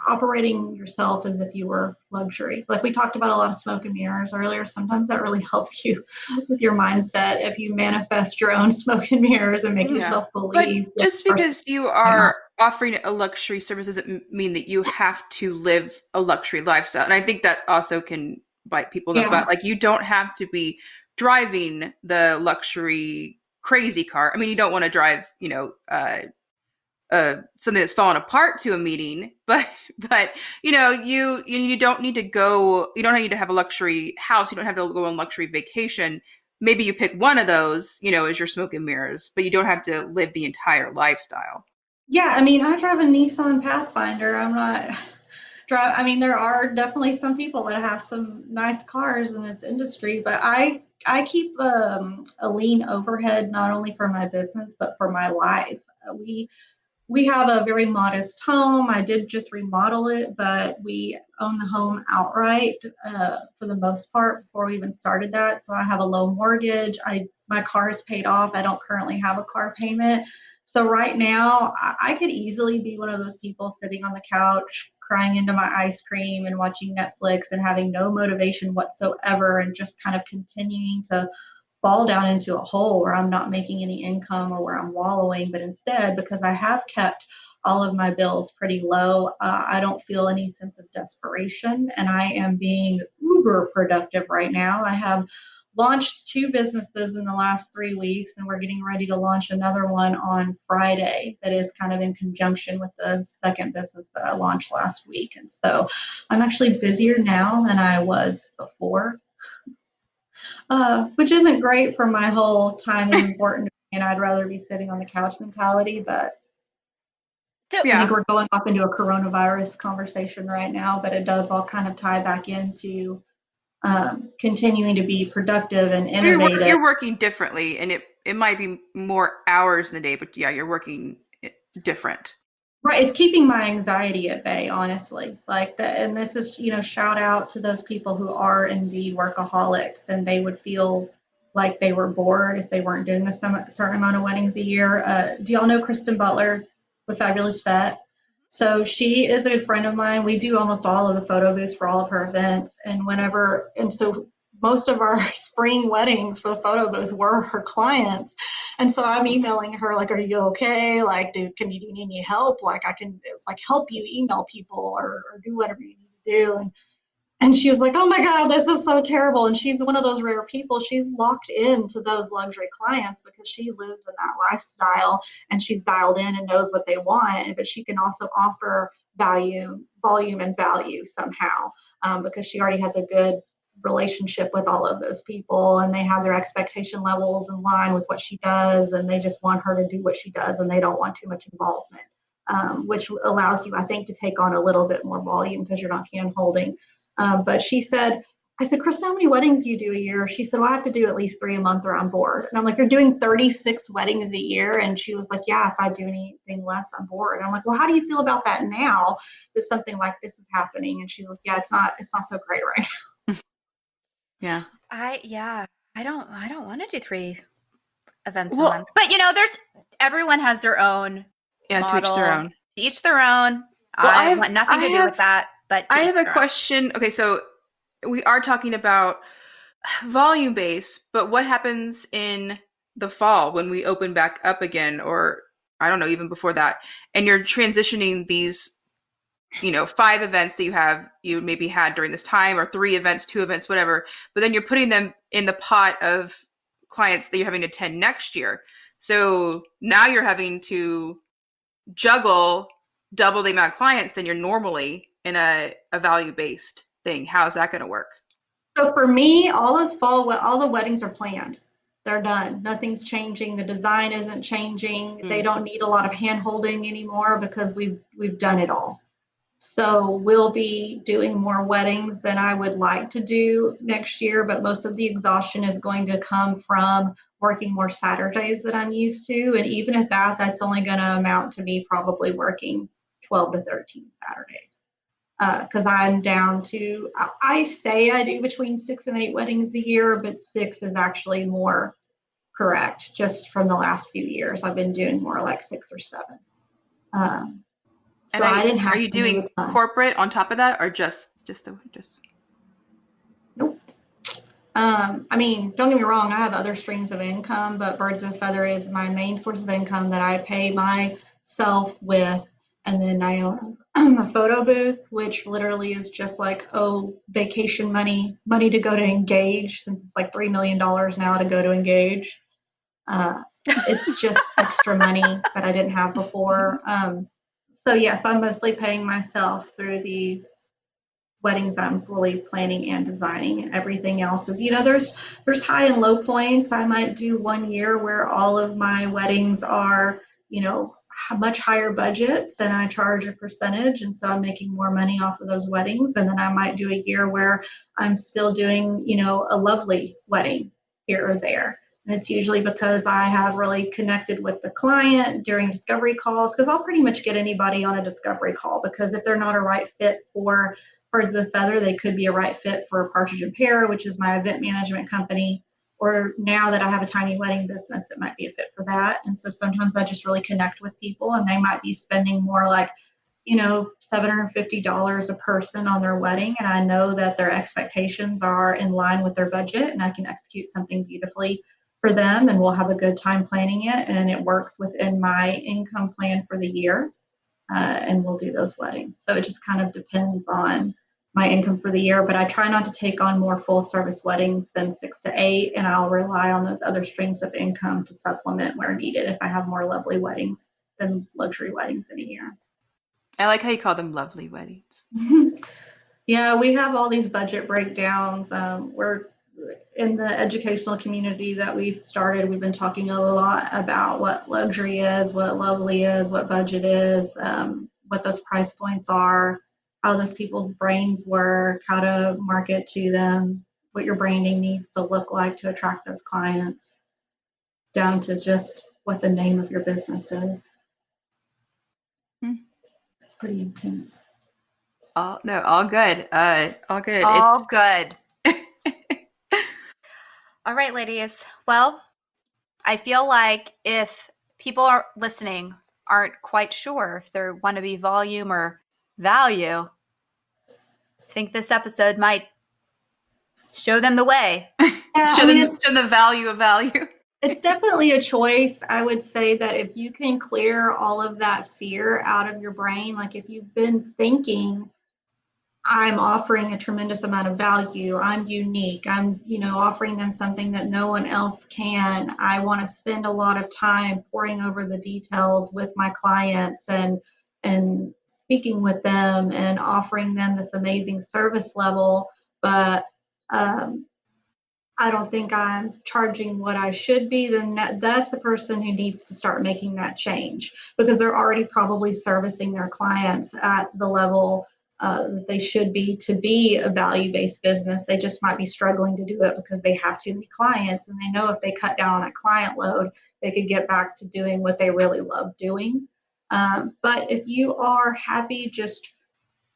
operating yourself as if you were luxury. Like we talked about a lot of smoke and mirrors earlier. Sometimes that really helps you with your mindset if you manifest your own smoke and mirrors and make yourself believe. But just because you are offering a luxury service doesn't mean that you have to live a luxury lifestyle. And I think that also can bite people in the butt. Like you don't have to be driving the luxury crazy car. I mean, you don't want to drive, something that's fallen apart to a meeting, but you don't need to go, you don't need to have a luxury house, you don't have to go on luxury vacation. maybe you pick one of those, as your smoke and mirrors, but you don't have to live the entire lifestyle. Yeah, I mean, I drive a Nissan Pathfinder. I'm not I mean, there are definitely some people that have some nice cars in this industry, but I keep a lean overhead not only for my business but for my life. We have a very modest home. I did just remodel it, but we own the home outright for the most part before we even started that. So I have a low mortgage. My car is paid off. I don't currently have a car payment. So right now, I could easily be one of those people sitting on the couch, crying into my ice cream and watching Netflix and having no motivation whatsoever and just kind of continuing to fall down into a hole where I'm not making any income or where I'm wallowing. But instead, because I have kept all of my bills pretty low, I don't feel any sense of desperation, and I am being uber productive right now. I have launched 2 businesses in the last 3 weeks, and we're getting ready to launch another one on Friday that is kind of in conjunction with the second business that I launched last week. And so I'm actually busier now than I was before, which isn't great for my whole time is important to me, and I'd rather be sitting on the couch mentality. But I think we're going off into a coronavirus conversation right now, but it does all kind of tie back into continuing to be productive and innovative. You're working differently, and it might be more hours in the day, but you're working different. Right, it's keeping my anxiety at bay, honestly. And this is, shout out to those people who are indeed workaholics, and they would feel like they were bored if they weren't doing a certain amount of weddings a year. Do y'all know Kristen Butler with Fabulous Fat? So she is a good friend of mine. We do almost all of the photo booths for all of her events, and so most of our spring weddings for the photo booth were her clients. And so I'm emailing her like, are you okay? Like, dude, do you need any help? Like, I can help you email people or do whatever you need to do. And she was like, oh my God, this is so terrible. And she's one of those rare people. She's locked into those luxury clients because she lives in that lifestyle and she's dialed in and knows what they want. But she can also offer volume and value somehow because she already has a good relationship with all of those people, and they have their expectation levels in line with what she does, and they just want her to do what she does, and they don't want too much involvement, which allows you, I think, to take on a little bit more volume because you're not hand holding. But I said, Krista, how many weddings do you do a year? She said, well, I have to do at least 3 a month or I'm bored. And I'm like, you're doing 36 weddings a year? And she was like, yeah, if I do anything less, I'm bored. And I'm like, well, how do you feel about that now that something like this is happening? And she's like, yeah, it's not so great right now. Yeah. I don't want to do 3 events a month. But everyone has their own model. To each their own. To each their own. Well, I want nothing to do with that. But I have a question. Okay, so we are talking about volume base, but what happens in the fall when we open back up again, or I don't know, even before that, and you're transitioning these 5 events that you maybe had during this time, or 3 events, 2 events, whatever, but then you're putting them in the pot of clients that you're having to attend next year. So now you're having to juggle double the amount of clients than you're normally in a value-based thing. How's that going to work? So for me, all the weddings are planned. They're done. Nothing's changing. The design isn't changing. They don't need a lot of hand holding anymore because we've done it all. So we'll be doing more weddings than I would like to do next year, but most of the exhaustion is going to come from working more Saturdays than I'm used to. And even at that, that's only going to amount to me probably working 12 to 13 Saturdays. Because I'm down to, I say I do between 6 and 8 weddings a year, but 6 is actually more correct. Just from the last few years, I've been doing more like 6 or 7. So I didn't have. Are you doing corporate on top of that, or just? Nope. I mean, don't get me wrong. I have other streams of income, but Birds of a Feather is my main source of income that I pay myself with, and then I own a photo booth, which literally is just like vacation money to go to Engage, since it's like $3 million now to go to Engage. It's just extra money that I didn't have before. So yes, I'm mostly paying myself through the weddings I'm fully planning and designing, and everything else is, there's high and low points. I might do one year where all of my weddings are, much higher budgets and I charge a percentage. And so I'm making more money off of those weddings. And then I might do a year where I'm still doing, a lovely wedding here or there. And it's usually because I have really connected with the client during discovery calls, because I'll pretty much get anybody on a discovery call, because if they're not a right fit for Birds of a Feather, they could be a right fit for Partridge and Pear, which is my event management company. Or now that I have a tiny wedding business, it might be a fit for that. And so sometimes I just really connect with people, and they might be spending more like, $750 a person on their wedding. And I know that their expectations are in line with their budget, and I can execute something beautifully for them, and we'll have a good time planning it. And it works within my income plan for the year. And we'll do those weddings. So it just kind of depends on my income for the year, but I try not to take on more full service weddings than 6 to 8, and I'll rely on those other streams of income to supplement where needed if I have more lovely weddings than luxury weddings in a year. I like how you call them lovely weddings. Yeah, we have all these budget breakdowns. We're in the educational community that we started. We've been talking a lot about what luxury is, what lovely is, what budget is, what those price points are, how those people's brains work, how to market to them, what your branding needs to look like to attract those clients, down to just what the name of your business is. It's pretty intense. All good. All good. All good. All right, ladies. Well, I feel like if people are listening aren't quite sure if they want to be volume or value, I think this episode might show them the way. Yeah, show them the value of value. It's definitely a choice. I would say that if you can clear all of that fear out of your brain, like if you've been thinking, I'm offering a tremendous amount of value, I'm unique, I'm, offering them something that no one else can, I want to spend a lot of time poring over the details with my clients and speaking with them and offering them this amazing service level, but I don't think I'm charging what I should be, then that's the person who needs to start making that change, because they're already probably servicing their clients at the level that they should be to be a value-based business. They just might be struggling to do it because they have too many clients, and they know if they cut down on that client load, they could get back to doing what they really love doing. But if you are happy just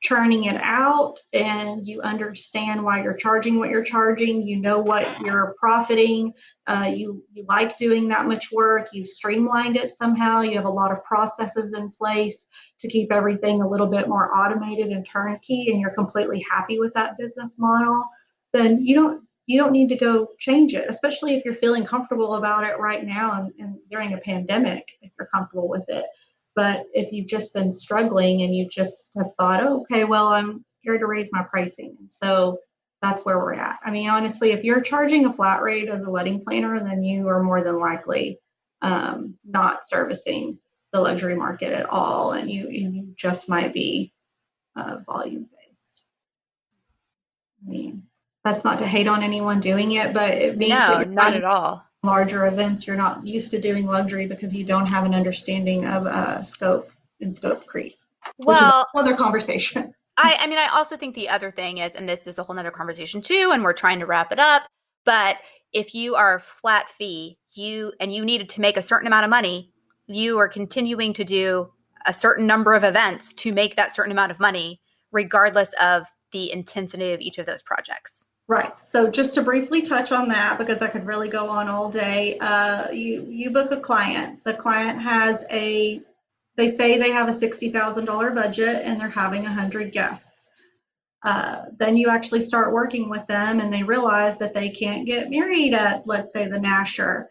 churning it out and you understand why you're charging what you're charging, what you're profiting, you like doing that much work, you've streamlined it somehow, you have a lot of processes in place to keep everything a little bit more automated and turnkey, and you're completely happy with that business model, then you don't need to go change it, especially if you're feeling comfortable about it right now and during a pandemic, if you're comfortable with it. But if you've just been struggling and you just have thought, oh, okay, well, I'm scared to raise my pricing. And so that's where we're at. I mean, honestly, if you're charging a flat rate as a wedding planner, then you are more than likely not servicing the luxury market at all. And you just might be volume based. I mean, that's not to hate on anyone doing it, but it means No, not at all. Larger events, you're not used to doing luxury because you don't have an understanding of scope and scope creep, which is another conversation. I mean, I also think the other thing is, and this is a whole nother conversation too, and we're trying to wrap it up, but if you are a flat fee, you needed to make a certain amount of money, you are continuing to do a certain number of events to make that certain amount of money, regardless of the intensity of each of those projects. Right. So just to briefly touch on that, because I could really go on all day, you book a client. The client they say they have a $60,000 budget and they're having 100 guests. Then you actually start working with them and they realize that they can't get married at, let's say, the Nasher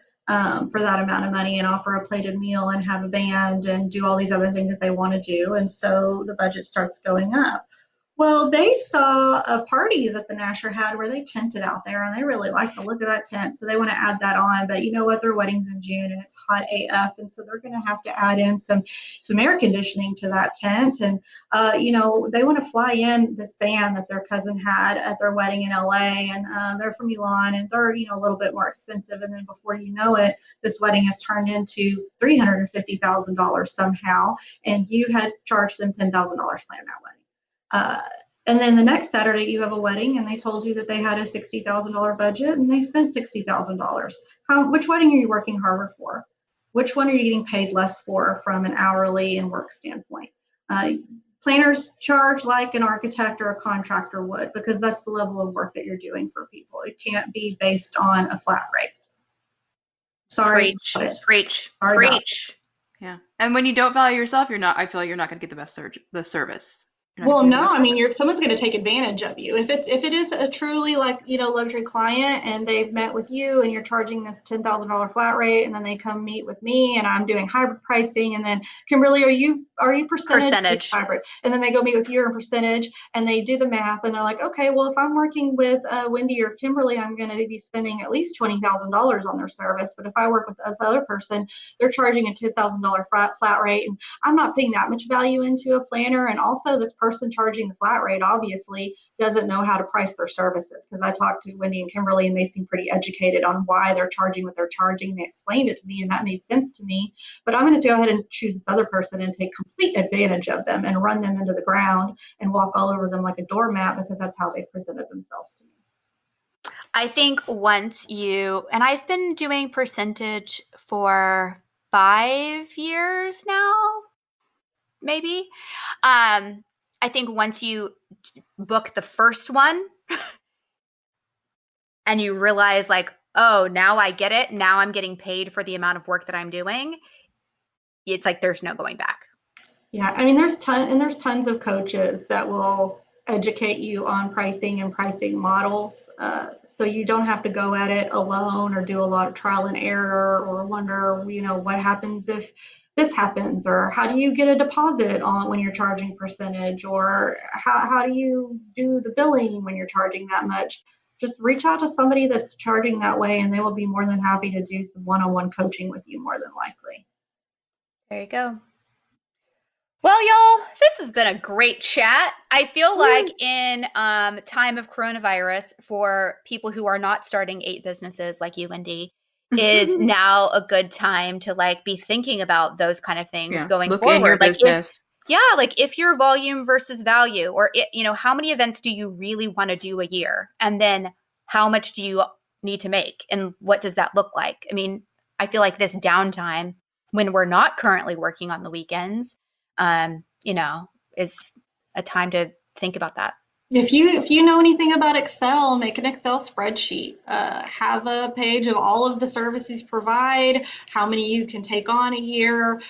for that amount of money and offer a plated meal and have a band and do all these other things that they want to do. And so the budget starts going up. Well, they saw a party that the Nasher had where they tented out there, and they really like the look of that tent, so they want to add that on. But you know what? Their wedding's in June, and it's hot AF, and so they're going to have to add in some air conditioning to that tent. And they want to fly in this band that their cousin had at their wedding in LA, and they're from Milan, and they're a little bit more expensive. And then before you know it, this wedding has turned into $350,000 somehow, and you had charged them $10,000 planning that wedding. And then the next Saturday you have a wedding and they told you that they had a $60,000 budget and they spent $60,000. Which wedding are you working harder for? Which one are you getting paid less for from an hourly and work standpoint? Planners charge like an architect or a contractor would, because that's the level of work that you're doing for people. It can't be based on a flat rate. Sorry. Preach. Yeah. And when you don't value yourself, I feel like you're not going to get the service. Well, no, I mean, someone's going to take advantage of you. If it is a truly luxury client and they've met with you and you're charging this $10,000 flat rate, and then they come meet with me and I'm doing hybrid pricing, and then Kimberly, are you percentage hybrid? And then they go meet with you in percentage and they do the math and they're like, okay, well, if I'm working with Wendy or Kimberly, I'm going to be spending at least $20,000 on their service. But if I work with this other person, they're charging a $10,000 flat rate, and I'm not putting that much value into a planner. And also this person charging the flat rate obviously doesn't know how to price their services, because I talked to Wendy and Kimberly and they seem pretty educated on why they're charging what they're charging. They explained it to me and that made sense to me. But I'm going to go ahead and choose this other person and take complete advantage of them and run them into the ground and walk all over them like a doormat, because that's how they presented themselves to me. I think and I've been doing percentage for 5 years now, maybe. I think once you book the first one and you realize like, oh, now I get it. Now I'm getting paid for the amount of work that I'm doing. It's like there's no going back. Yeah, I mean, there's tons of coaches that will educate you on pricing and pricing models, so you don't have to go at it alone or do a lot of trial and error or wonder, what happens if this happens, or how do you get a deposit on when you're charging percentage, or how do you do the billing when you're charging that much. Just reach out to somebody that's charging that way and they will be more than happy to do some one-on-one coaching with you, more than likely. There you go. Well, y'all, this has been a great chat. I feel like in time of coronavirus, for people who are not starting 8 businesses like you, Wendy, is now a good time to be thinking about those kind of things going Look forward. in your business. If your volume versus value, or how many events do you really want to do a year, and then how much do you need to make, and what does that look like? I mean, I feel like this downtime when we're not currently working on the weekends, is a time to think about that. If you know anything about Excel, make an Excel spreadsheet. Have a page of all of the services you provide, how many you can take on a year,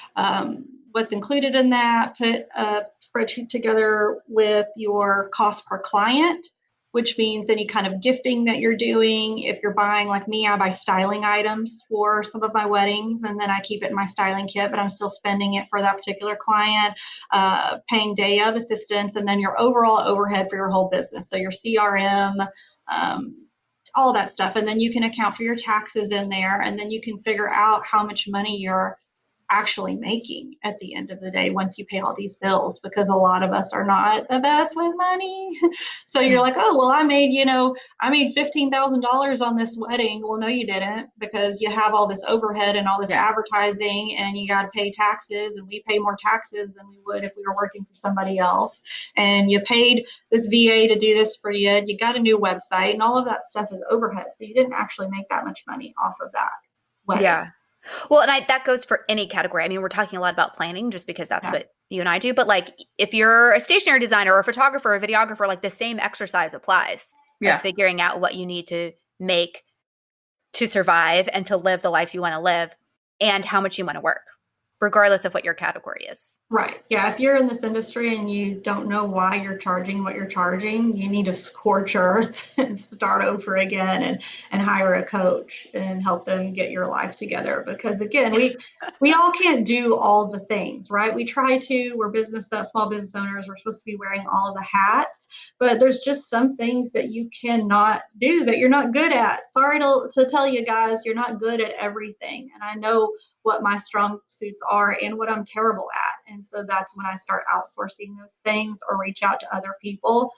what's included in that. Put a spreadsheet together with your cost per client, which means any kind of gifting that you're doing. If you're buying, like me, I buy styling items for some of my weddings, and then I keep it in my styling kit, but I'm still spending it for that particular client, paying day of assistance, and then your overall overhead for your whole business. So your CRM, all that stuff. And then you can account for your taxes in there, and then you can figure out how much money you're actually making at the end of the day once you pay all these bills, because a lot of us are not the best with money. So you're like, oh, well, I made $15,000 on this wedding. Well, no, you didn't, because you have all this overhead and all this advertising, and you got to pay taxes, and we pay more taxes than we would if we were working for somebody else. And you paid this VA to do this for you. You got a new website, and all of that stuff is overhead. So you didn't actually make that much money off of that wedding. Yeah. Well, and that goes for any category. I mean, we're talking a lot about planning just because that's what you and I do. But if you're a stationery designer or a photographer or a videographer, the same exercise applies. Of figuring out what you need to make to survive and to live the life you want to live, and how much you want to work. regardless of what your category is. Right. Yeah. If you're in this industry and you don't know why you're charging what you're charging, you need to scorch earth and start over again and hire a coach and help them get your life together. Because again, we all can't do all the things, right? We try to, we're small business owners, we're supposed to be wearing all of the hats, but there's just some things that you cannot do that you're not good at. Sorry to tell you guys, you're not good at everything. And I know what my strong suits are and what I'm terrible at. And so that's when I start outsourcing those things or reach out to other people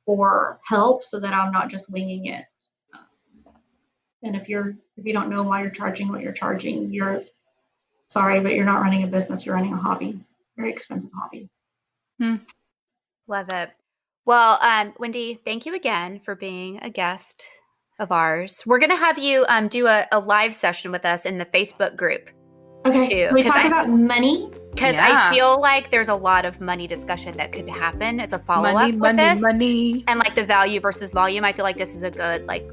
for help so that I'm not just winging it. And if you don't know why you're charging what you're charging, you're sorry, but you're not running a business, you're running a hobby, very expensive hobby. Love it. Well, Wendy, thank you again for being a guest of ours. We're going to have you do a live session with us in the Facebook group. Okay. Too, Can we talk about money? Because Yeah. I feel like there's a lot of money discussion that could happen as a follow-up with this. Money. And like the value versus volume. I feel like this is a good like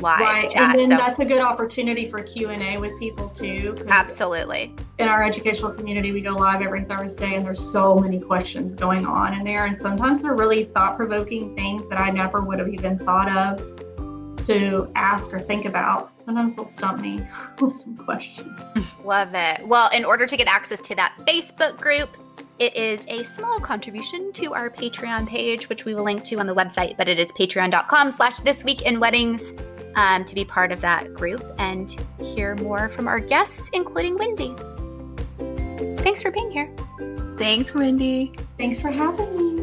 live Right. chat. And then So that's a good opportunity for Q&A with people too. 'Cause absolutely. in our educational community, we go live every Thursday and there's so many questions going on in there. And sometimes they're really thought-provoking things that I never would have even thought of to ask or think about. Sometimes they'll stump me with some questions. Love it. Well, in order to get access to that Facebook group, it is a small contribution to our Patreon page, which we will link to on the website, but it is patreon.com/thisweekinweddings to be part of that group and hear more from our guests, including Wendy. Thanks for being here. Thanks, Wendy. Thanks for having me.